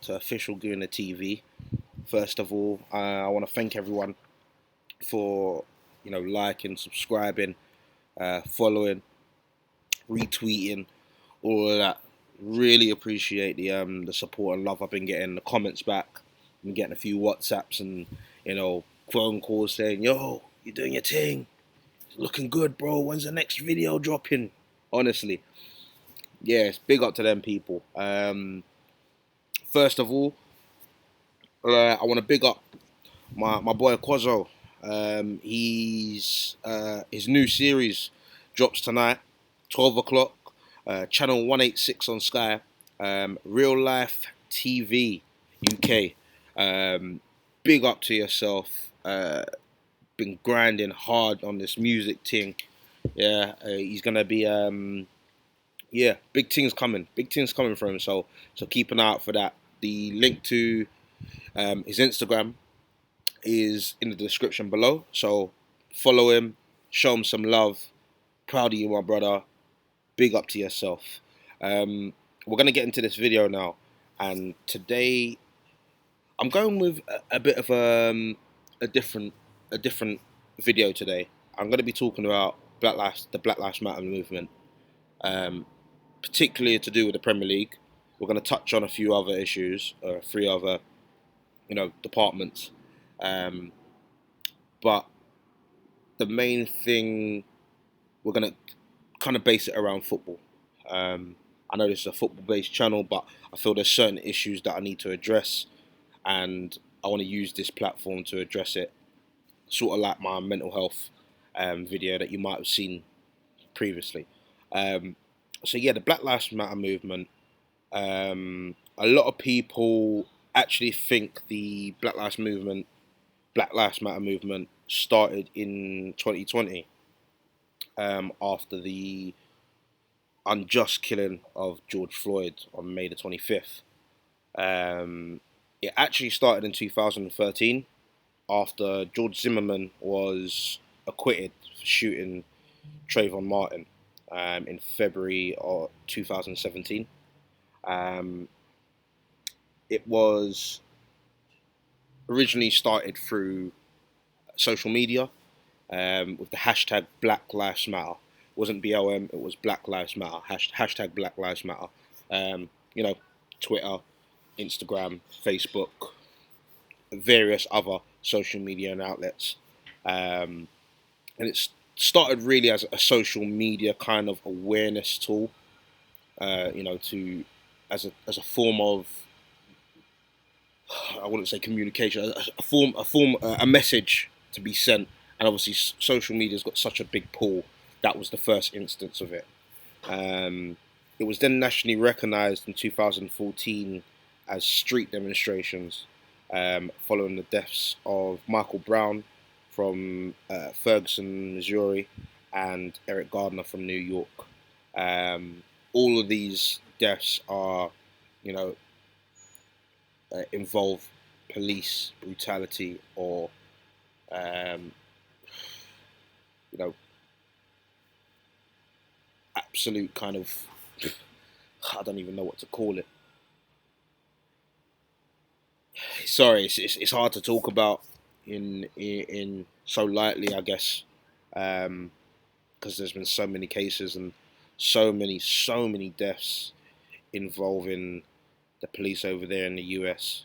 to official Gooner TV. First of all, I want to thank everyone for liking, subscribing, following, retweeting, all of that. Really appreciate the support and love I've been getting. The comments back, I'm getting a few WhatsApps and phone calls saying, "Yo, you're doing your thing, looking good, bro. When's the next video dropping?" Honestly, yes, big up to them people. First of all, I want to big up my boy Qozo. His new series drops tonight, 12 o'clock, channel 186 on Sky. Real Life TV UK. Big up to yourself. Been grinding hard on this music thing. Yeah, he's gonna be yeah, big things coming. Big things coming for him. So keep an eye out for that. The link to his Instagram is in the description below. So follow him, show him some love. Proud of you, my brother. Big up to yourself. We're gonna get into this video now, and today I'm going with a bit of a different video today. I'm gonna be talking about the Black Lives Matter movement, particularly to do with the Premier League. We're gonna touch on a few other issues, three other departments, but the main thing, we're gonna kind of base it around football. I know this is a football-based channel, but I feel there's certain issues that I need to address, and I want to use this platform to address it. Sort of like my mental health video that you might have seen previously. So yeah, the Black Lives Matter movement. A lot of people actually think the Black Lives Matter movement started in 2020, after the unjust killing of George Floyd on May the 25th. It actually started in 2013 after George Zimmerman was acquitted for shooting Trayvon Martin in February of 2017. It was originally started through social media, with the hashtag Black Lives Matter. It wasn't BLM, it was Black Lives Matter. Hashtag Black Lives Matter. Twitter, Instagram, Facebook, various other social media and outlets. And it's started really as a social media kind of awareness tool, to as a form of, I wouldn't say communication, a message to be sent. And obviously, social media's got such a big pull. That was the first instance of it. It was then nationally recognised in 2014 as street demonstrations, following the deaths of Michael Brown from Ferguson, Missouri, and Eric Gardner from New York. All of these deaths are, involve police brutality or, you know, absolute kind of, I don't even know what to call it. Sorry, it's hard to talk about in so lightly, I guess, because there's been so many cases and so many deaths involving the police over there in the US.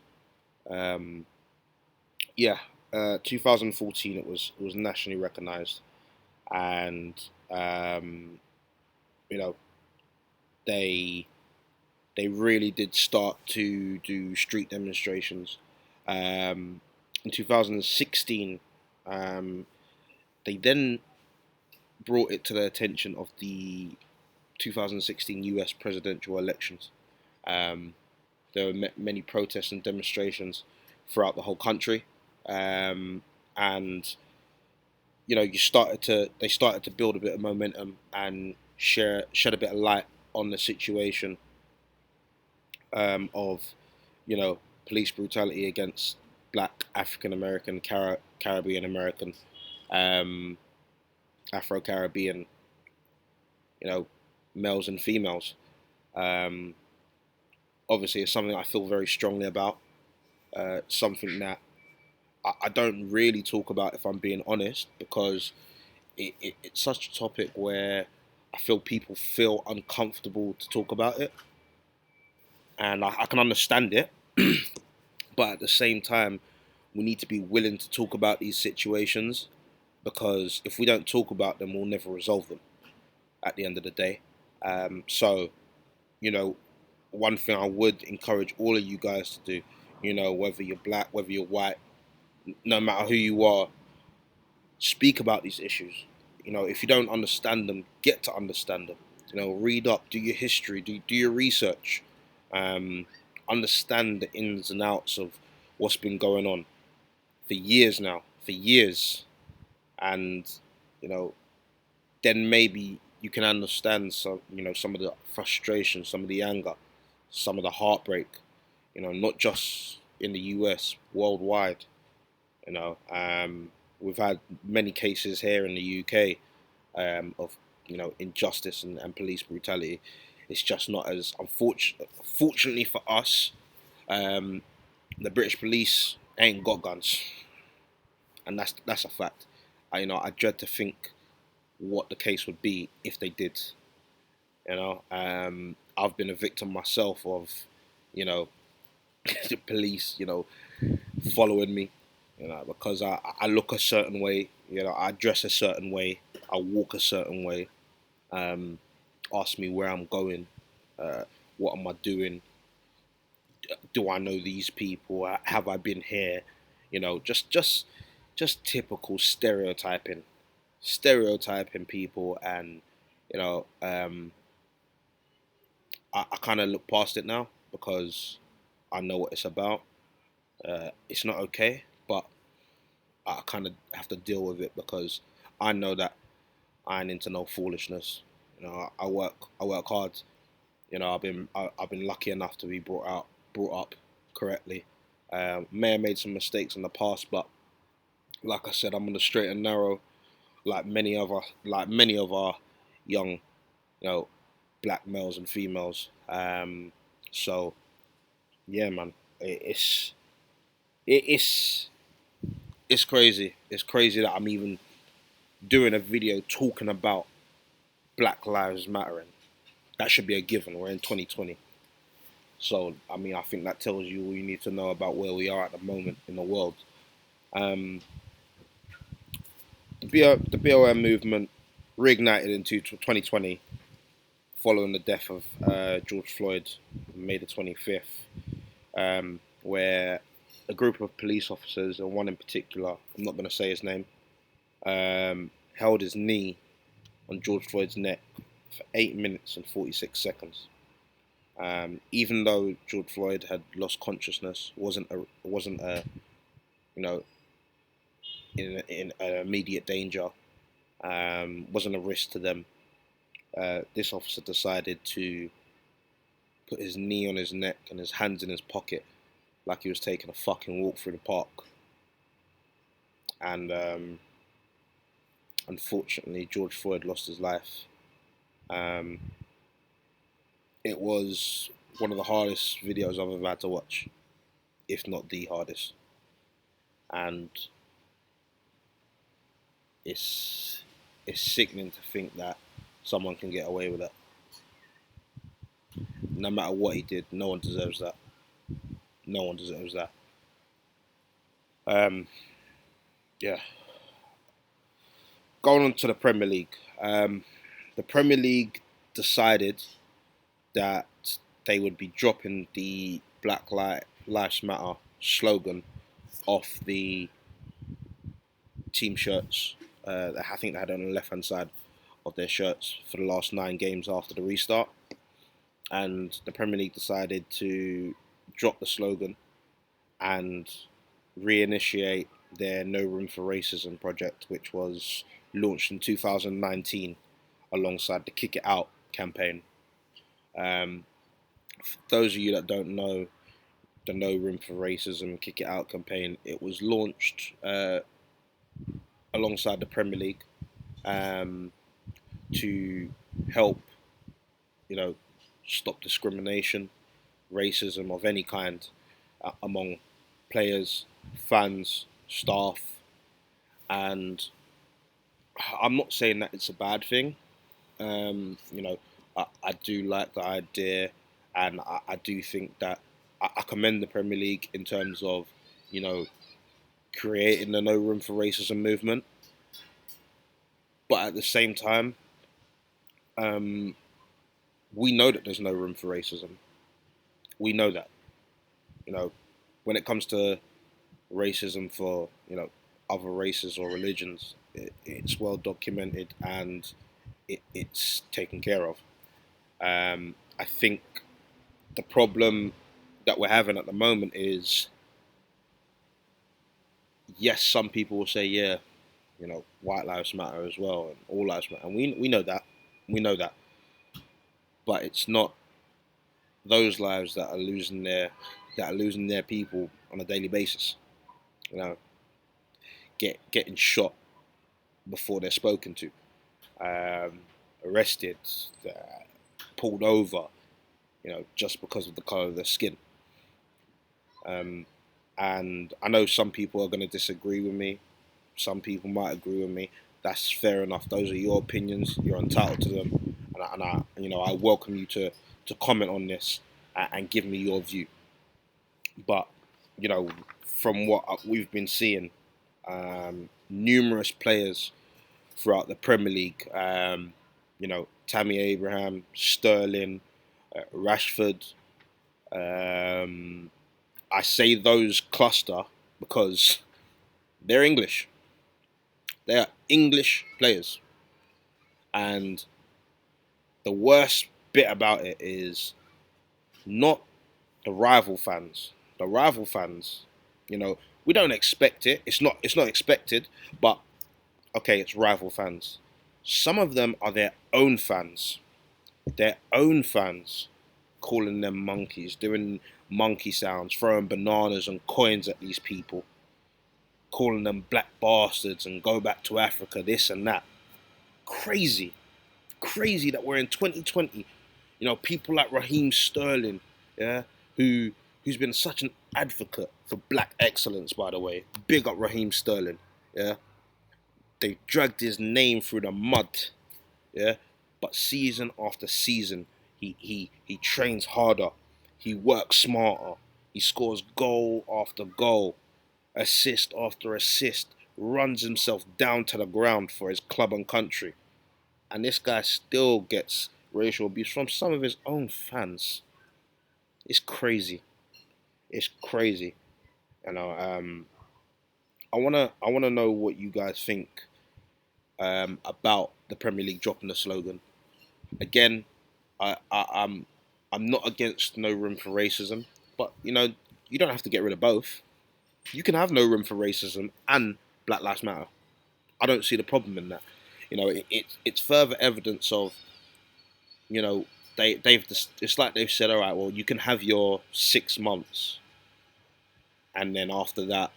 Yeah, 2014 it was nationally recognised, and you know they really did start to do street demonstrations. In 2016, they then brought it to the attention of the 2016 US presidential elections. There were many protests and demonstrations throughout the whole country, and they started to build a bit of momentum and shed a bit of light on the situation, of police brutality against Black, African American, Caribbean American, Afro Caribbean, males and females. obviously it's something I feel very strongly about. Something that I don't really talk about, if I'm being honest, because it's such a topic where I feel people feel uncomfortable to talk about it, and I can understand it. But at the same time, we need to be willing to talk about these situations, because if we don't talk about them, we'll never resolve them at the end of the day. So, you know, one thing I would encourage all of you guys to do, whether you're black, whether you're white, no matter who you are, speak about these issues. If you don't understand them, get to understand them. Read up, do your history, do your research, um, understand the ins and outs of what's been going on for years now, for years, and you know, then maybe you can understand some of the frustration, some of the anger, some of the heartbreak. Not just in the US, worldwide. We've had many cases here in the UK of injustice and police brutality. It's just not as fortunately for us. Um, the British police ain't got guns, and that's a fact. I dread to think what the case would be if they did. I've been a victim myself of, you know, the police, following me, because I look a certain way, I dress a certain way, I walk a certain way. Um, Ask me where I'm going, what am I doing? Do I know these people? Have I been here? Just typical stereotyping people, and you know, um, I kind of look past it now because I know what it's about. It's not okay, but I kind of have to deal with it because I know that I ain't into no foolishness. I work hard. I've been lucky enough to be brought up correctly. May have made some mistakes in the past, but like I said, I'm on the straight and narrow, like many of our young, black males and females. So yeah, man, it's it's crazy. It's crazy that I'm even doing a video talking about Black Lives Mattering. That should be a given. We're in 2020. So, I think that tells you all you need to know about where we are at the moment in the world. Um, the BLM movement reignited into 2020 following the death of George Floyd on May the 25th, where a group of police officers, and one in particular, I'm not going to say his name, held his knee on George Floyd's neck for 8 minutes and 46 seconds. Even though George Floyd had lost consciousness, wasn't you know in immediate danger, wasn't a risk to them. This officer decided to put his knee on his neck and his hands in his pocket, like he was taking a fucking walk through the park. And unfortunately, George Floyd lost his life. Um, it was one of the hardest videos I've ever had to watch, if not the hardest. And it's it's sickening to think that someone can get away with that. No matter what he did, no one deserves that. No one deserves that. Um, yeah. Going on to the Premier League. The Premier League decided that they would be dropping the Lives Matter slogan off the team shirts. I think they had it on the left hand side of their shirts for the last 9 games after the restart. And the Premier League decided to drop the slogan and reinitiate their No Room for Racism project, which was launched in 2019 alongside the Kick It Out campaign. For those of you that don't know, the No Room for Racism Kick It Out campaign, it was launched alongside the Premier League um, to help, stop discrimination, racism of any kind among players, fans, staff, and I'm not saying that it's a bad thing. You know, I do like the idea, and I do think that I commend the Premier League in terms of, you know, creating the no room for racism movement. But at the same time, um, we know that there's no room for racism. We know that, you know, when it comes to racism for, you know, other races or religions, it's well documented and it's taken care of. I think the problem that we're having at the moment is, yes, some people will say, yeah, you know, white lives matter as well, and all lives matter, and we know that, we know that, but it's not those lives that are losing their people on a daily basis. You know, getting shot before they're spoken to, arrested, uh, pulled over, you know, just because of the color of their skin. Um, and I know some people are going to disagree with me. Some people might agree with me. That's fair enough. Those are your opinions. You're entitled to them, and I you know, I welcome you to comment on this and give me your view. But you know, from what we've been seeing, numerous players throughout the Premier League, you know, Tammy Abraham, Sterling, Rashford. Um, I say those cluster because they're English. They are English players, and the worst bit about it is not the rival fans. The rival fans, you know, we don't expect it. It's not expected, but okay, it's rival fans. Some of them are their own fans. Their own fans calling them monkeys, doing monkey sounds, throwing bananas and coins at these people, calling them black bastards and go back to Africa, this and that. Crazy. Crazy that we're in 2020. You know, people like Raheem Sterling, yeah, who's been such an advocate for black excellence, by the way. Big up Raheem Sterling, yeah. They dragged his name through the mud, yeah. But season after season, he trains harder, he works smarter, he scores goal after goal, assist after assist, runs himself down to the ground for his club and country. And this guy still gets racial abuse from some of his own fans. It's crazy. It's crazy. You know, I wanna know what you guys think about the Premier League dropping the slogan. Again, I'm not against no room for racism, but you know, you don't have to get rid of both. You can have no room for racism and Black Lives Matter. I don't see the problem in that. You know, it's further evidence of, you know, they've just, it's like they've said, all right, well, you can have your 6 months, and then after that,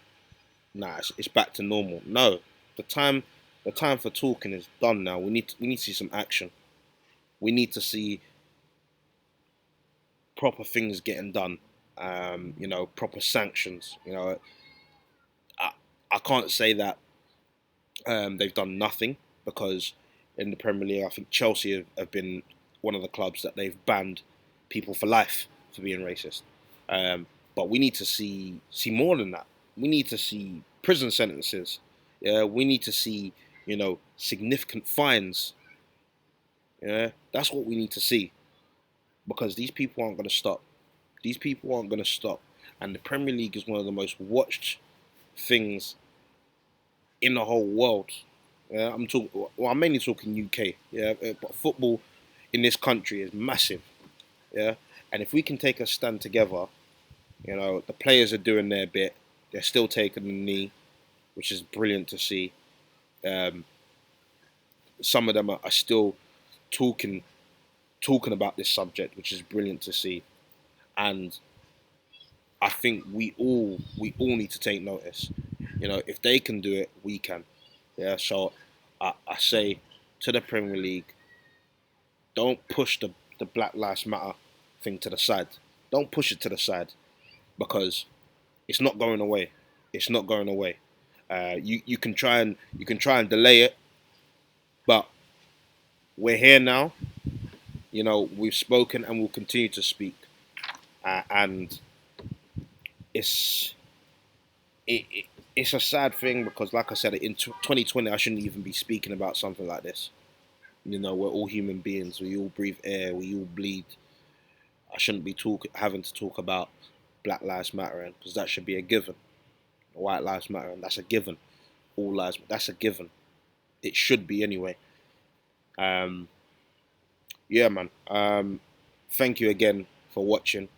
nah, it's back to normal. No, the time the time for talking is done now. We need to see some action. We need to see proper things getting done. You know, proper sanctions. You know, I I can't say that they've done nothing, because in the Premier League, I think Chelsea have been one of the clubs that they've banned people for life for being racist. Um, but we need to see more than that. We need to see prison sentences. Yeah, we need to see, you know, significant fines. Yeah, that's what we need to see, because these people aren't going to stop. These people aren't going to stop, and the Premier League is one of the most watched things in the whole world. Yeah, I'm talking. Well, I'm mainly talking UK. Yeah, but football in this country is massive. Yeah, and if we can take a stand together, you know, the players are doing their bit. They're still taking the knee, which is brilliant to see. Um, some of them are still talking talking about this subject, which is brilliant to see. And I think we all need to take notice. You know, if they can do it, we can. Yeah, so I say to the Premier League, don't push the Black Lives Matter thing to the side. Don't push it to the side, because it's not going away. It's not going away. You can try and delay it, but we're here now. You know, we've spoken and we'll continue to speak. And it's it's a sad thing, because, like I said, in 2020, I shouldn't even be speaking about something like this. You know, we're all human beings. We all breathe air. We all bleed. I shouldn't be having to talk about Black Lives Matter, because that should be a given. White Lives Matter, and that's a given. All lives, that's a given. It should be anyway. Yeah, man. Thank you again for watching.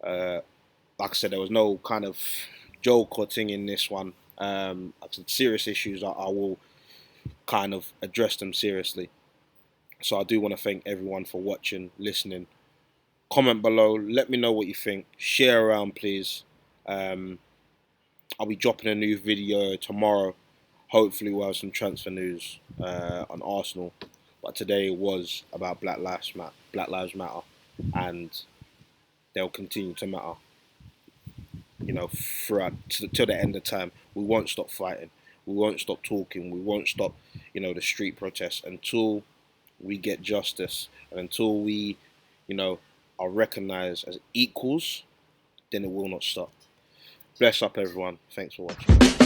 Like I said, there was no kind of joke or thing in this one. Like I said, serious issues, I will kind of address them seriously. So I do want to thank everyone for watching, listening. Comment below. Let me know what you think. Share around, please. I'll be dropping a new video tomorrow. Hopefully we'll have some transfer news on Arsenal. But today was about Black Lives Matter, and they'll continue to matter. You know, throughout till the end of time. We won't stop fighting. We won't stop talking. We won't stop, you know, the street protests until we get justice, and until we, you know, are recognized as equals. Then it will not stop. Bless up, everyone. Thanks for watching.